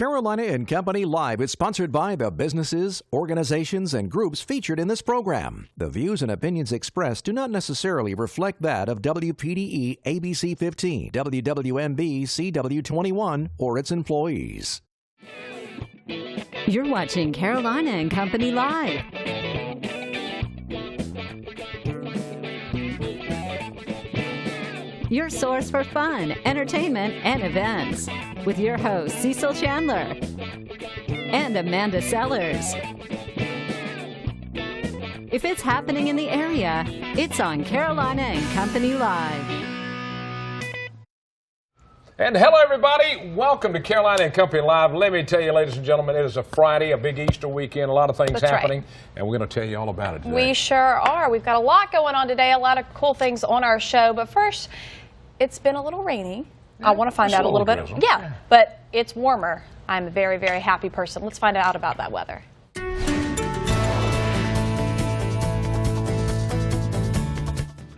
Carolina and Company Live is sponsored by the businesses, organizations, and groups featured in this program. The views and opinions expressed do not necessarily reflect that of WPDE ABC 15, WWMB CW21, or its employees. You're watching Carolina and Company Live. Your source for fun, entertainment, and events. With your hosts, Cecil Chandler and Amanda Sellers. If it's happening in the area, it's on Carolina and Company Live. And hello, everybody. Welcome to Carolina and Company Live. Let me tell you, ladies and gentlemen, it is a Friday, a big Easter weekend, a lot of things happening, right. And we're going to tell you all about it today. We sure are. We've got a lot going on today, a lot of cool things on our show. But first, it's been a little rainy. I want to find out a little bit. Yeah, but it's warmer. I'm a very, very happy person. Let's find out about that weather.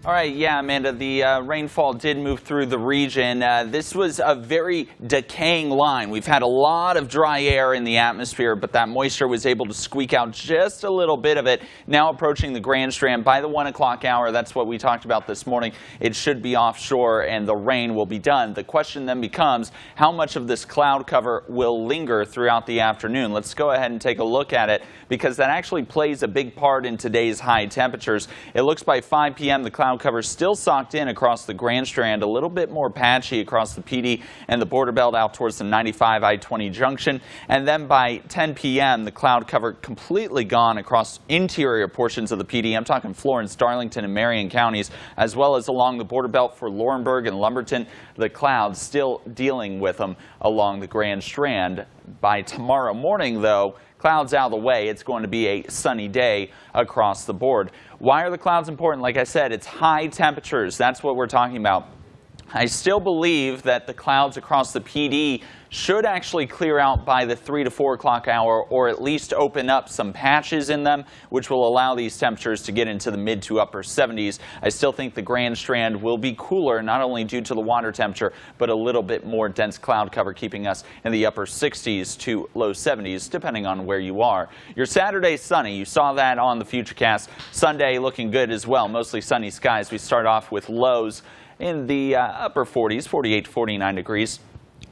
All right, yeah, Amanda, the rainfall did move through the region. This was a very decaying line. We've had a lot of dry air in the atmosphere, but that moisture was able to squeak out just a little bit of it. Now approaching the Grand Strand by the 1 o'clock hour, that's what we talked about this morning. It should be offshore and the rain will be done. The question then becomes how much of this cloud cover will linger throughout the afternoon. Let's go ahead and take a look at it because that actually plays a big part in today's high temperatures. It looks by 5 p.m. the cloud cover still socked in across the Grand Strand, a little bit more patchy across the PD and the border belt out towards the 95 I-20 junction. And then by 10 p.m. the cloud cover completely gone across interior portions of the PD. I'm talking Florence, Darlington, and Marion counties, as well as along the border belt for Laurinburg and Lumberton. The clouds still dealing with them along the Grand Strand. By tomorrow morning, though, clouds out of the way, it's going to be a sunny day across the board. Why are the clouds important? Like I said, it's high temperatures. That's what we're talking about. I still believe that the clouds across the PD should actually clear out by the 3 to 4 o'clock hour, or at least open up some patches in them, which will allow these temperatures to get into the mid to upper 70s. I still think the Grand Strand will be cooler, not only due to the water temperature, but a little bit more dense cloud cover, keeping us in the upper 60s to low 70s, depending on where you are. Your Saturday sunny, you saw that on the Futurecast. Sunday looking good as well, mostly sunny skies. We start off with lows in the upper 40s, 48 to 49 degrees.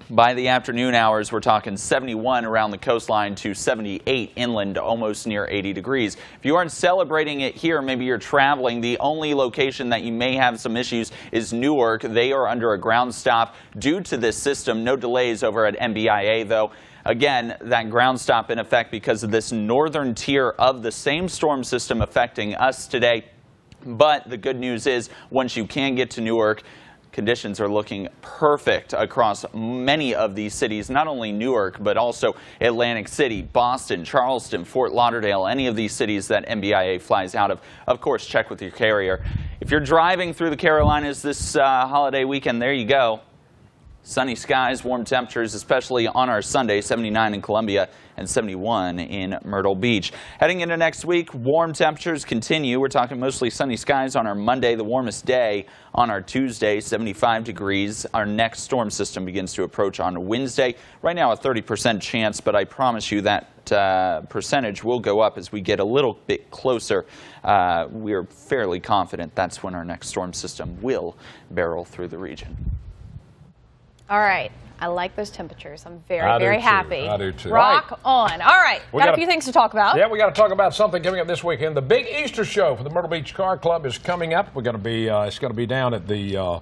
By the afternoon hours, we're talking 71 around the coastline to 78 inland, almost near 80 degrees. If you aren't celebrating it here, maybe you're traveling, the only location that you may have some issues is Newark. They are under a ground stop due to this system. No delays over at MBIA, though. Again, that ground stop in effect because of this northern tier of the same storm system affecting us today. But the good news is, once you can get to Newark, conditions are looking perfect across many of these cities, not only Newark, but also Atlantic City, Boston, Charleston, Fort Lauderdale, any of these cities that MBIA flies out of. Of course, check with your carrier. If you're driving through the Carolinas this holiday weekend, there you go. Sunny skies, warm temperatures, especially on our Sunday, 79 in Columbia and 71 in Myrtle Beach. Heading into next week, warm temperatures continue. We're talking mostly sunny skies on our Monday, the warmest day on our Tuesday, 75 degrees. Our next storm system begins to approach on Wednesday. Right now a 30% chance, but I promise you that percentage will go up as we get a little bit closer. We're fairly confident that's when our next storm system will barrel through the region. All right. I like those temperatures. I'm very happy. I do too. Rock on. All right. Got a few things to talk about. Yeah, we got to talk about something coming up this weekend. The big Easter show for the Myrtle Beach Car Club is coming up. We're going to be it's going to be down at the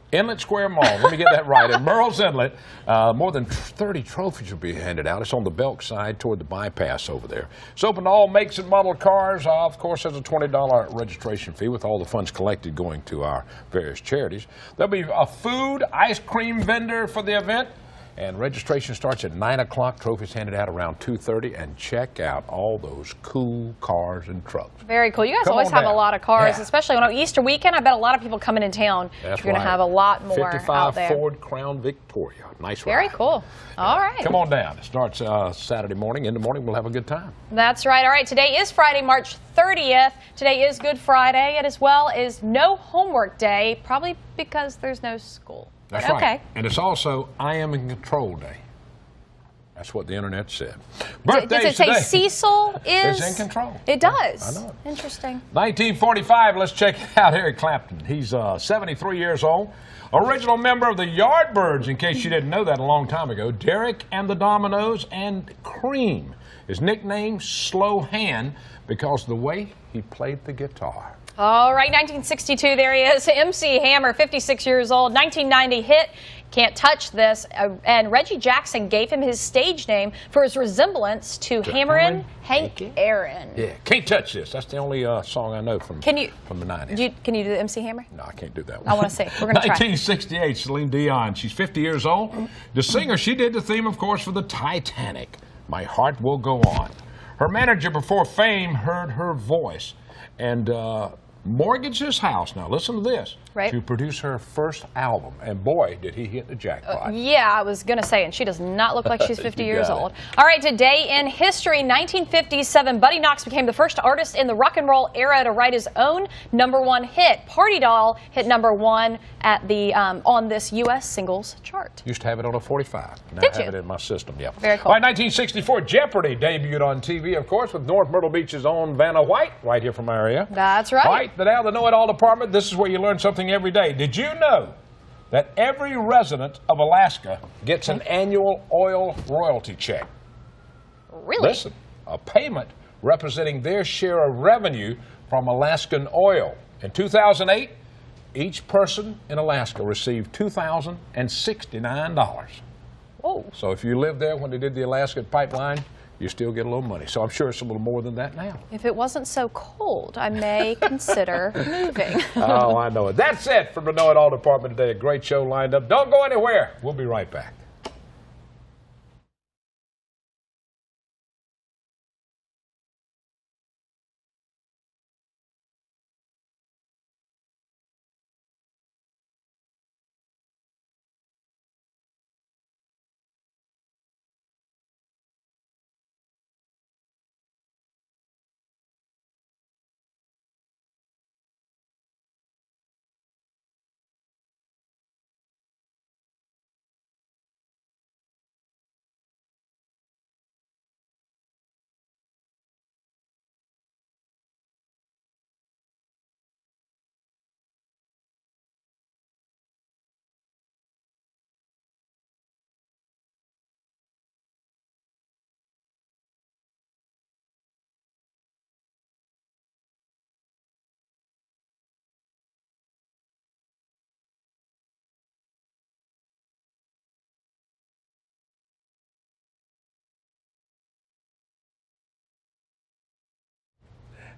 Inlet Square Mall. Let me get that right. At Merle's Inlet, more than 30 trophies will be handed out. It's on the Belk side toward the bypass over there. It's open to all makes and model cars. Of course, there's a $20 registration fee with all the funds collected going to our various charities. There'll be a food, ice cream vendor for the event. And registration starts at 9 o'clock. Trophies handed out around 2:30. And check out all those cool cars and trucks. Very cool. You guys always have a lot of cars, especially on Easter weekend. I bet a lot of people coming in town. That's You're going to have a lot more 55 out there. Ford Crown Victoria. Nice ride. Very cool. All right. Come on down. It starts Saturday morning. In the morning, we'll have a good time. That's right. All right. Today is Friday, March 30th. Today is Good Friday, and as well is no homework day, probably because there's no school. That's right. And it's also I Am in Control Day. That's what the internet said. Does Birthdays it say today. Cecil is in control? It does. I know it. Interesting. 1945, let's check it out. Eric Clapton. He's 73 years old. Original member of the Yardbirds, in case you didn't know that a long time ago. Derek and the Dominoes and Cream. His nickname, Slow Hand, because of the way he played the guitar. All right, 1962, there he is. MC Hammer, 56 years old. 1990 hit, Can't Touch This. And Reggie Jackson gave him his stage name for his resemblance to Hammerin' Hank Aaron. Yeah, Can't Touch This. That's the only song I know from the 90s. Can you do the MC Hammer? No, I can't do that one. I want to see. We're going to try. 1968, Celine Dion. She's 50 years old. The singer, she did the theme, of course, for the Titanic. My Heart Will Go On. Her manager before fame heard her voice and mortgaged his house, now listen to this, to produce her first album. And boy, did he hit the jackpot. Yeah, I was going to say, and she does not look like she's 50 years old. All right, today in history, 1957, Buddy Knox became the first artist in the rock and roll era to write his own #1 hit. Party Doll hit #1 at the on this U.S. singles chart. Used to have it on a 45. Now Did I have you? it in my system, yeah. Very cool. All right, 1964, Jeopardy debuted on TV, of course, with North Myrtle Beach's own Vanna White, right here from our area. That's right. White, the now the Know-It-All department. This is where you learn something every day. Did you know that every resident of Alaska gets an annual oil royalty check? Really? Listen, a payment representing their share of revenue from Alaskan oil. In 2008, each person in Alaska received $2,069. Whoa. So if you lived there when they did the Alaskan pipeline, you still get a little money. So I'm sure it's a little more than that now. If it wasn't so cold, I may consider moving. Oh, I know it. That's it from the Know-It-All department today. A great show lined up. Don't go anywhere. We'll be right back.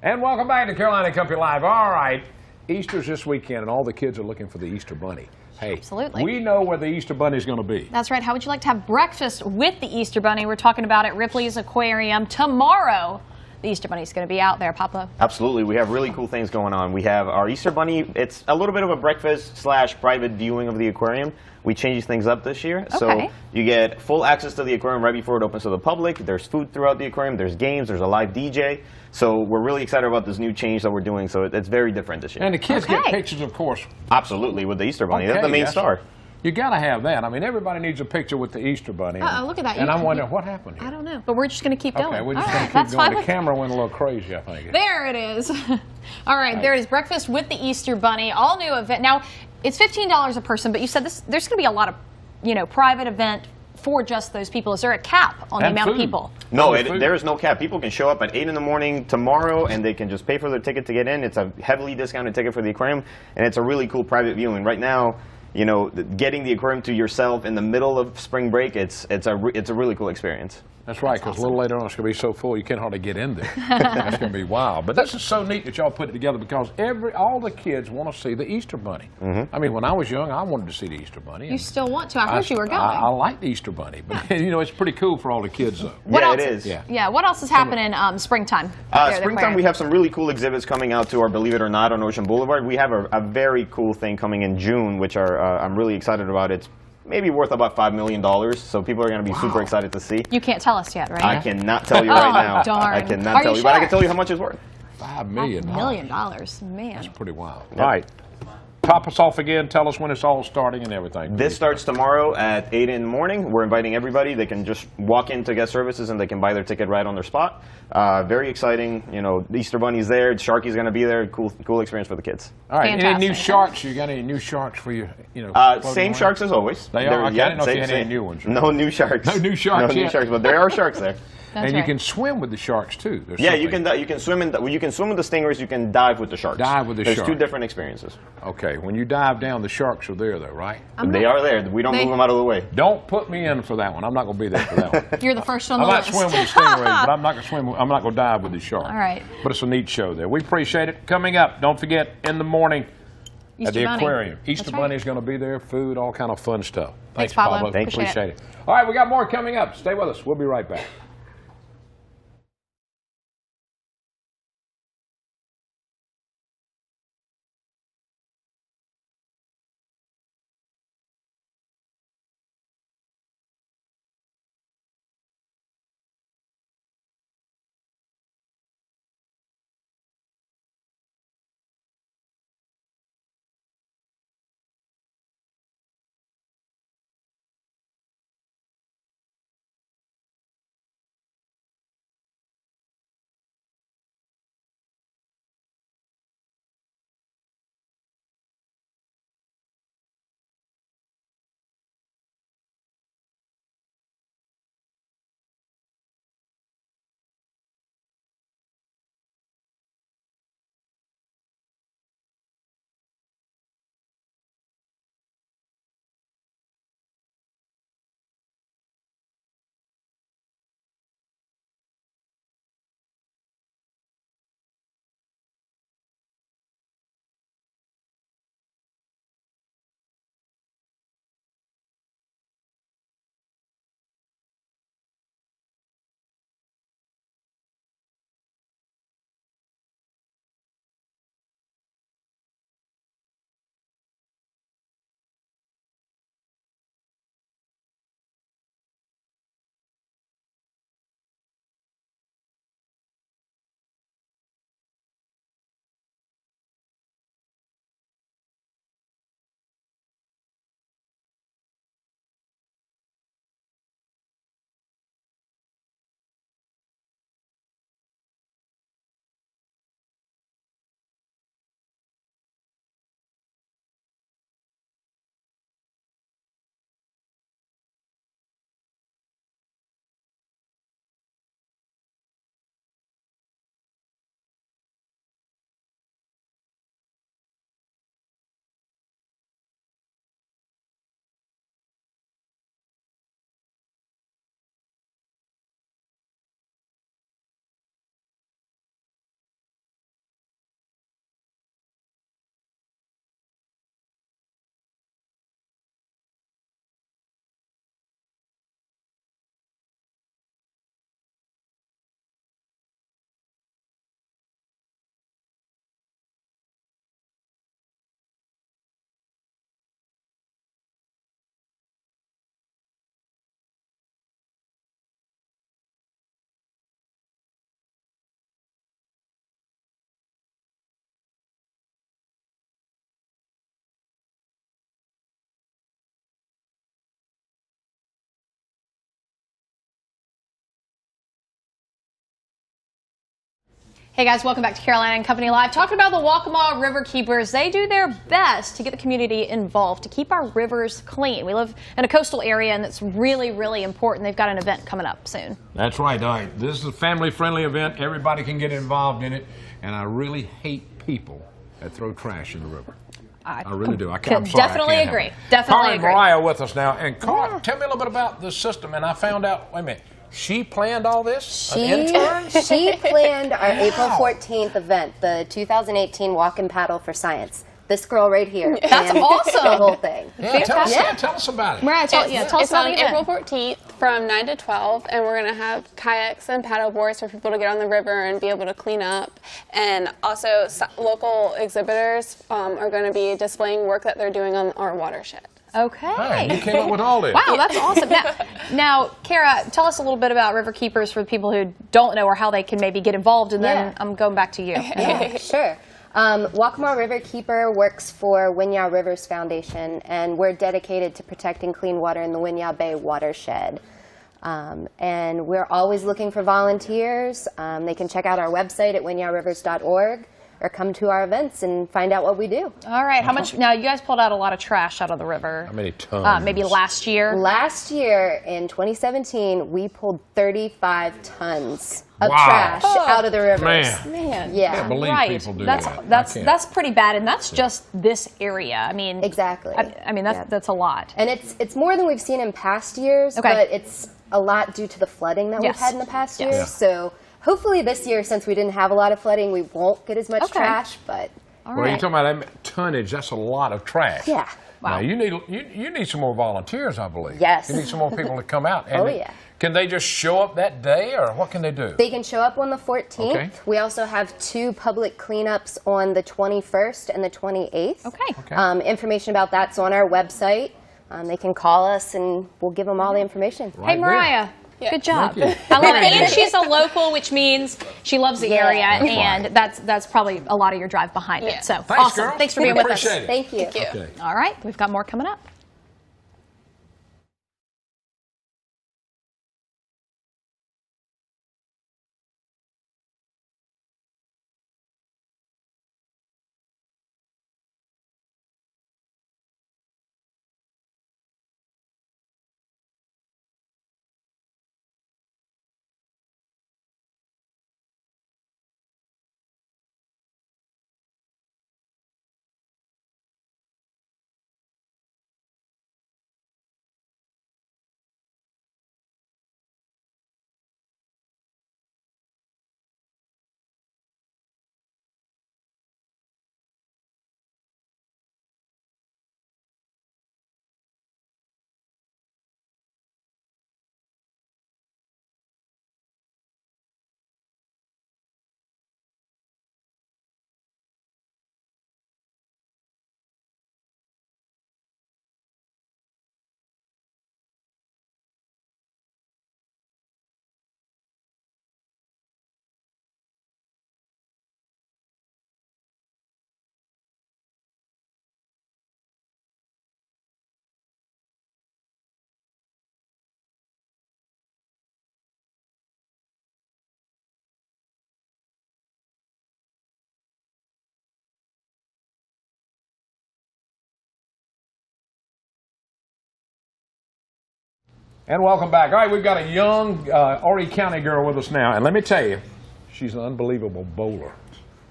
And welcome back to Carolina Country Live. All right, Easter's this weekend, and all the kids are looking for the Easter Bunny. Hey, absolutely. We know where the Easter Bunny is going to be. That's right. How would you like to have breakfast with the Easter Bunny? We're talking about at Ripley's Aquarium tomorrow. The Easter Bunny is going to be out there, Papa. Absolutely. We have really cool things going on. We have our Easter Bunny. It's a little bit of a breakfast/private viewing of the aquarium. We changed things up this year. Okay. So you get full access to the aquarium right before it opens to the public. There's food throughout the aquarium. There's games. There's a live DJ. So we're really excited about this new change that we're doing. So it's very different this year. And the kids get pictures, of course. Absolutely, with the Easter Bunny. That's the main star. You got to have that. I mean, everybody needs a picture with the Easter Bunny. Look at that. And I'm wondering what happened here. I don't know, but we're just going to keep going. Okay, we're just All going right, to keep going. fine. The camera went a little crazy, I think. There it is. All right, there it is. Breakfast with the Easter Bunny. All new event. Now, it's $15 a person, but you said there's going to be a lot of, private event for just those people. Is there a cap on the amount of people? No, there is no cap. People can show up at 8 in the morning tomorrow, and they can just pay for their ticket to get in. It's a heavily discounted ticket for the aquarium, and it's a really cool private viewing. Right now, getting the aquarium to yourself in the middle of spring break, it's a really cool experience. That's right, because a little later on it's going to be so full you can't hardly get in there. That's going to be wild. But this is so neat that y'all put it together because all the kids want to see the Easter Bunny. Mm-hmm. I mean, when I was young, I wanted to see the Easter Bunny. You still want to. I heard you were going. I like the Easter Bunny, but it's pretty cool for all the kids, though. It is. Yeah. What else is happening springtime? Springtime, we have some really cool exhibits coming out to our Believe It or Not on Ocean Boulevard. We have a very cool thing coming in June, which I'm really excited about. It's maybe worth about $5 million, so people are going to be super excited to see. You can't tell us yet, right? I cannot tell you right now. Darn. I cannot tell you, but I can tell you how much it's worth. $5 million. $5 million, man. That's pretty wild. Yep. All right. top us off again. Tell us when it's all starting and everything. This starts tomorrow at 8 in the morning. We're inviting everybody. They can just walk into guest services and they can buy their ticket right on their spot. Very exciting. You know, the Easter Bunny's there. Sharky's going to be there. Cool experience for the kids. All right. Fantastic. Any new sharks? You got any new sharks for you? You know, Same sharks as always. They are. I didn't know if you had same. any new ones. No new sharks. No new sharks. No new sharks, but there are sharks there. And you can swim with the sharks too. There's Yeah, something. you can swim with the stingrays. You can dive with the sharks. Dive with the There's shark. two different experiences. Okay, when you dive down, the sharks are there though, right? They are there. We don't move them out of the way. Don't put me in for that one. I'm not going to be there for that one. You're the first on I the might list. swim with the stingrays, but I'm not going to swim. I'm not going to dive with the shark. All right. But it's a neat show there. We appreciate it. Coming up, don't forget in the morning at the Easter Bunny. aquarium. Easter That's right. Bunny is going to be there. Food, all kind of fun stuff. Thanks, Pablo. Thank you. Appreciate it. All right, we got more coming up. Stay with us. We'll be right back. Hey guys, welcome back to Carolina and Company Live. Talking about the Waccamaw River Keepers. They do their best to get the community involved, to keep our rivers clean. We live in a coastal area and it's really, really important. They've got an event coming up soon. That's right. All right. This is a family-friendly event. Everybody can get involved in it. And I really hate people that throw trash in the river. I really do. I'm sorry, definitely I can't agree. have it. Definitely Carl and agree. Mariah with us now. And Carl, tell me a little bit about the system. And I found out, wait a minute, she planned all this? An intern? She planned our April 14th event, the 2018 Walk and Paddle for Science. This girl right here. That's awesome. The whole thing. Yeah, tell us about it. Mariah, tell us It's about on the event. April 14th from 9 to 12, and we're going to have kayaks and paddle boards for people to get on the river and be able to clean up. And also, local exhibitors are going to be displaying work that they're doing on our watershed. Okay. Hey, you came up with all this. Wow, that's awesome. Now, Kara, tell us a little bit about River Keepers for the people who don't know or how they can maybe get involved, and then I'm going back to you. Yeah, sure. Waccamaw Riverkeeper works for Winyah Rivers Foundation, and we're dedicated to protecting clean water in the Winyah Bay watershed. And we're always looking for volunteers. They can check out our website at winyahrivers.org or come to our events and find out what we do. All right. How much? Now, you guys pulled out a lot of trash out of the river. How many tons? Maybe last year? Last year, in 2017, we pulled 35 tons of Wow. trash out of the rivers. Man. Yeah. I can't believe Right. people do that's, that. That's pretty bad, and that's just this area. I mean, Exactly. I mean, that's a lot. And it's more than we've seen in past years, Okay. but it's a lot due to the flooding that Yes. we've had in the past Yes. years. Yeah. So hopefully this year, since we didn't have a lot of flooding, we won't get as much Okay. trash. But All Well, right. you're talking about that tonnage. That's a lot of trash. yeah. Wow. Now, you need some more volunteers, I believe. Yes. You need some more people to come out. And Oh, yeah. Can they just show up that day, or what can they do? They can show up on the 14th. Okay. We also have 2 public cleanups on the 21st and the 28th. Okay. Information about that's on our website. They can call us, and we'll give them all the information. Right Hey, Mariah. Yeah. Good job. Thank you. I love it. And she's a local, which means she loves the Yeah. area, That's and that's probably a lot of your drive behind Yeah. it. So Thanks, awesome. girls. Thanks for being with us. Appreciate it. Thank you. Thank you. Okay. All right, we've got more coming up. And welcome back. All right, we've got a young Horry County girl with us now. And let me tell you, she's an unbelievable bowler.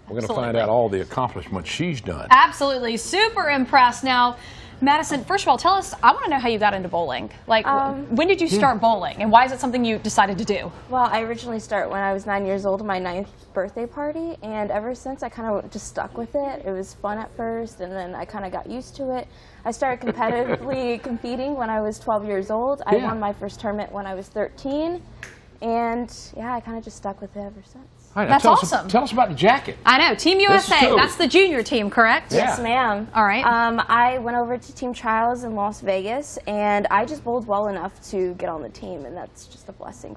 We're going to find out all the accomplishments she's done. Absolutely. Super impressed. Now, Madison, first of all, tell us, I want to know how you got into bowling. Like, when did you start bowling, and why is it something you decided to do? Well, I originally started when I was 9 years old, my 9th birthday party, and ever since I kind of just stuck with it. It was fun at first, and then I kind of got used to it. I started competitively competing when I was 12 years old. I won my first tournament when I was 13, and yeah, I kind of just stuck with it ever since. All right, That's now awesome. Tell us about the jacket. I know, Team USA. cool. That's the junior team, correct? Yeah. Yes, ma'am. All right. I went over to team trials in Las Vegas, and I just bowled well enough to get on the team, and that's just a blessing.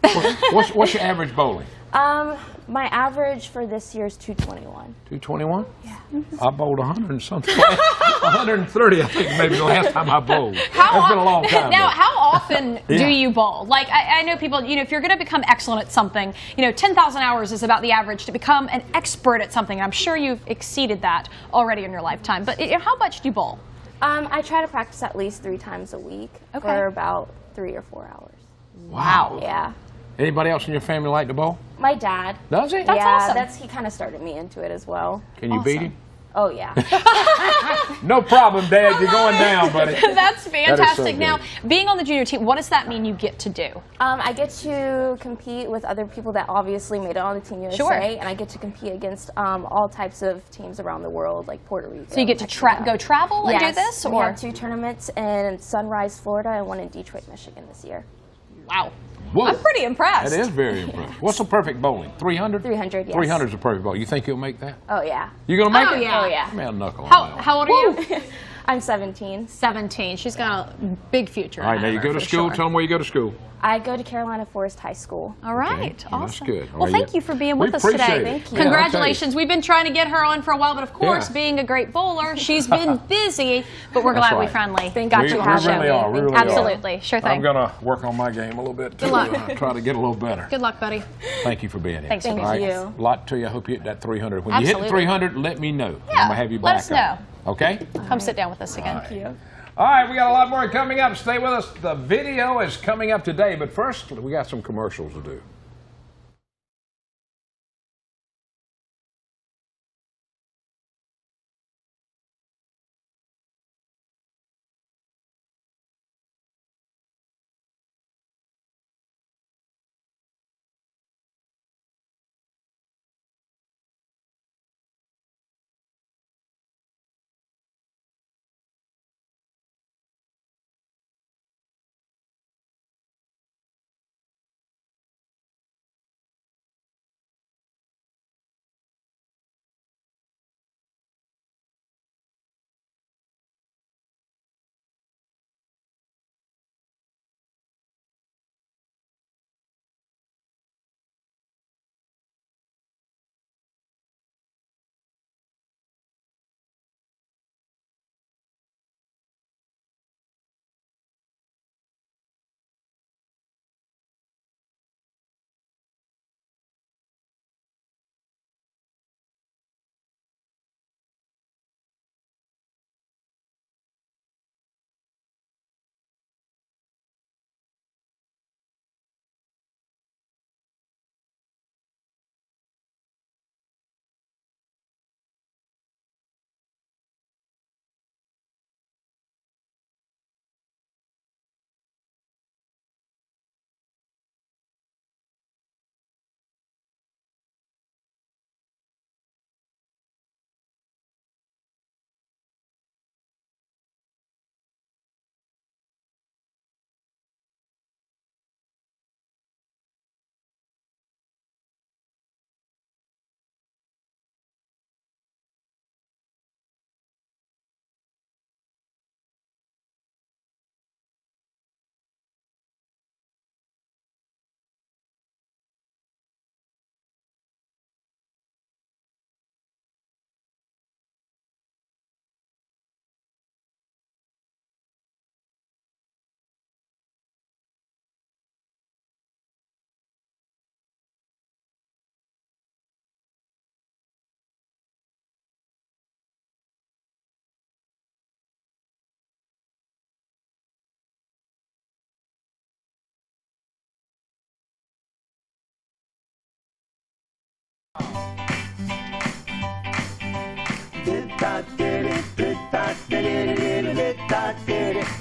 What's your average bowling? My average for this year is 221. 221? Yeah. I bowled 100 and something. 130, I think, maybe the last time I bowled. It's been a long time. Now, though. how often do Yeah. you bowl? Like, I know people, if you're going to become excellent at something, 10,000 hours is about the average to become an expert at something. I'm sure you've exceeded that already in your lifetime. But how much do you bowl? I try to practice at least 3 times a week for about 3 or 4 hours. Wow. Yeah. Anybody else in your family like to bowl? My dad. Does he? That's yeah, awesome. he kind of started me into it as well. Can you beat him? Oh, yeah. No problem, Dad. You're going down, buddy. That's fantastic. good. Now, being on the junior team, what does that mean you get to do? I get to compete with other people that obviously made it on the Team USA, Sure. and I get to compete against all types of teams around the world, like Puerto Rico. So you get to go travel and do this? We Or had 2 tournaments in Sunrise, Florida, and 1 in Detroit, Michigan this year. wow. Whoa. I'm pretty impressed. That is very impressive. What's the perfect bowling? 300? 300, yes. 300 is a perfect bowling. You think you'll make that? Oh, yeah. You going to make Oh, it? yeah. Oh, yeah. Man, knuckle on that one. How old are you? I'm 17. 17. She's got a big future. All right, now you go to school. Sure. Tell them where you go to school. I go to Carolina Forest High School. All right, Okay. awesome. That's good. Well, thank you for being with us appreciate today. it. Thank you. Yeah, Congratulations. We've been trying to get her on for a while, but of course, Yeah. being a great bowler, she's been busy, but we're That's glad we right. finally Thank got you. you We on the show. really are. We really Absolutely. Sure are. thing. I'm going to work on my game a little bit, too. Good luck. Try to get a little better. Good luck, buddy. Thank you for being here. Thanks for Thank being you. with us. A lot to you. I hope you hit that 300. When you Absolutely. hit the 300, let me know. Yeah, I'm going to have you let back us know. on. Okay? Come sit down with us again. Thank you. All right, we got a lot more coming up. Stay with us. The video is coming up today, but first, we got some commercials to do.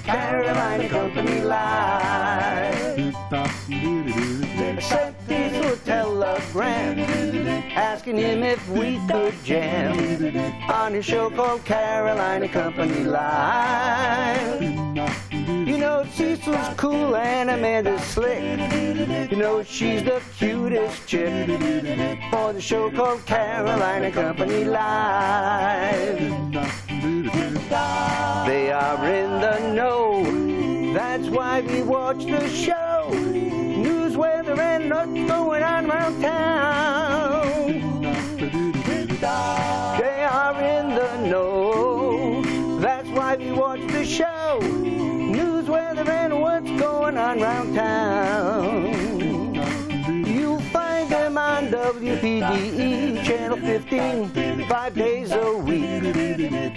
Carolina Company Live. Sent Cecil a telegram asking him if we could jam on a show called Carolina Company Live. You know Cecil's cool and Amanda's slick. You know she's the cutest chick for the show called Carolina Company Live. They are in the know, that's why we watch the show. News, weather, and what's going on around town. They are in the know, that's why we watch the show. News, weather, and what's going on around town. You'll find them on WPDE, Channel 15, 5 days a week.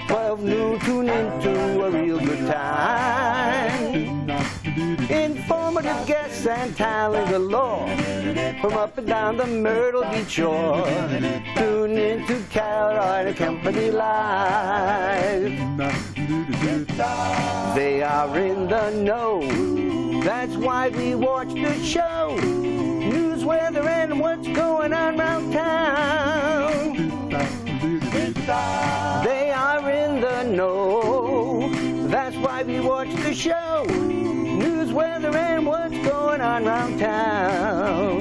12 noon, tune into a real good time. Informative guests and talent galore from up and down the Myrtle Beach shore. Tune into Carolina Company Live. They are in the know, that's why we watch the show. News, weather, and what's going on around town. They are in the know, that's why we watch the show. News, weather, and what's going on around town.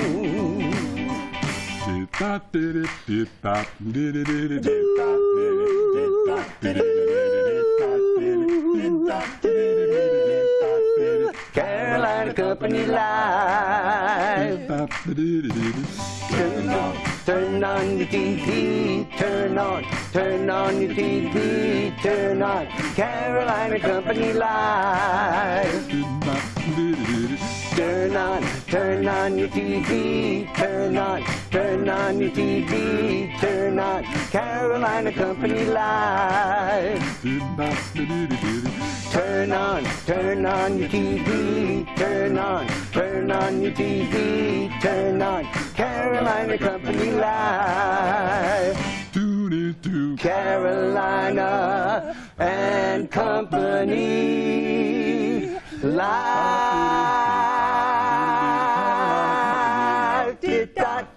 Company Live. Turn on your TV, turn on your TV, turn on Carolina Company Live. Turn on your TV, turn on your TV, turn on Carolina Company Live. Turn on your TV, turn on your TV, turn on Carolina Company Live. Carolina and Company Live. Did-dot.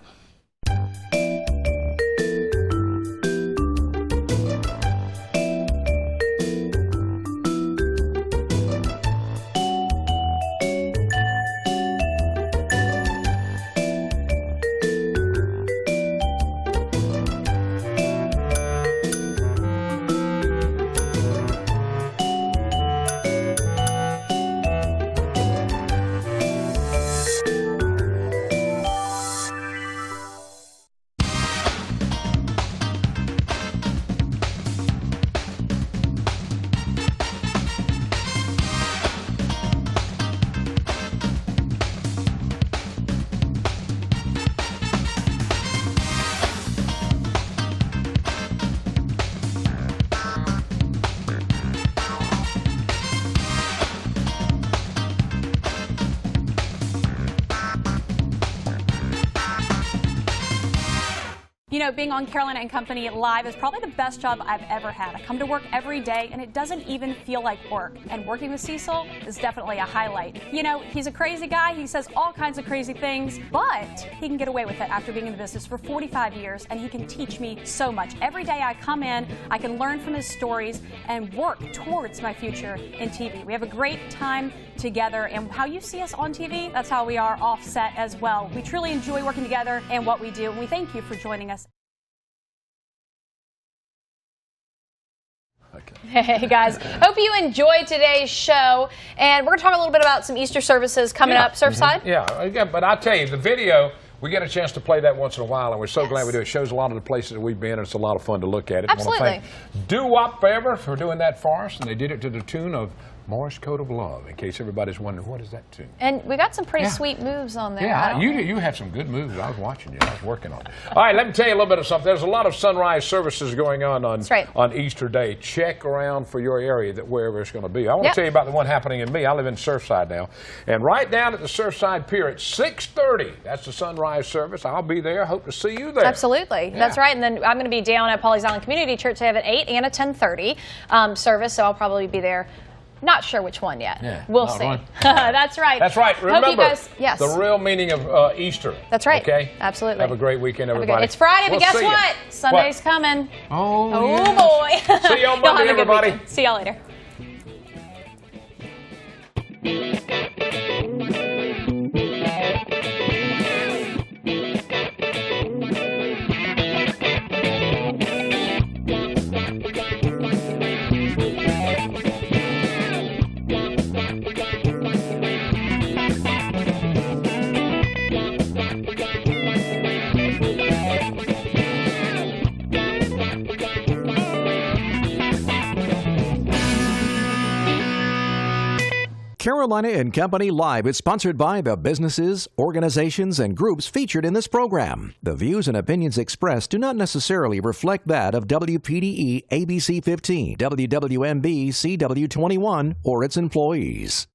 You know, being on Carolina and Company Live is probably the best job I've ever had. I come to work every day and it doesn't even feel like work. And working with Cecil is definitely a highlight. You know, he's a crazy guy. He says all kinds of crazy things, but he can get away with it after being in the business for 45 years, and he can teach me so much. Every day I come in, I can learn from his stories and work towards my future in TV. We have a great time together, and how you see us on TV, that's how we are off set as well. We truly enjoy working together and what we do, and we thank you for joining us. Hey guys, hope you enjoyed today's show, and we're going to talk a little bit about some Easter services coming up, Surfside. Yeah, but I'll tell you, the video, we get a chance to play that once in a while, and we're so glad we do. It shows a lot of the places that we've been, and it's a lot of fun to look at it. Absolutely. I want to thank Do-Wop Forever for doing that for us, and they did it to the tune of Morse Code of Love, in case everybody's wondering, what is that tune? And we got some pretty sweet moves on there. Yeah, you had some good moves. I was watching you. I was working on it. All right, let me tell you a little bit of something. There's a lot of sunrise services going on Easter Day. Check around for your area, wherever it's going to be. I want to tell you about the one happening in me. I live in Surfside now. And right down at the Surfside Pier at 6:30, that's the sunrise service. I'll be there. Hope to see you there. Absolutely. Yeah. That's right. And then I'm going to be down at Pawleys Island Community Church. They have an 8 and a 10:30 service, so I'll probably be there. Not sure which one yet. Yeah, we'll see. That's right. That's right. Remember, you guys, the real meaning of Easter. That's right. Okay? Absolutely. Have a great weekend, everybody. It's Friday, but guess what? Sunday's coming. Oh, boy. See you on Monday, everybody. See y'all later. Carolina and Company Live is sponsored by the businesses, organizations, and groups featured in this program. The views and opinions expressed do not necessarily reflect that of WPDE ABC 15, WWMB CW 21, or its employees.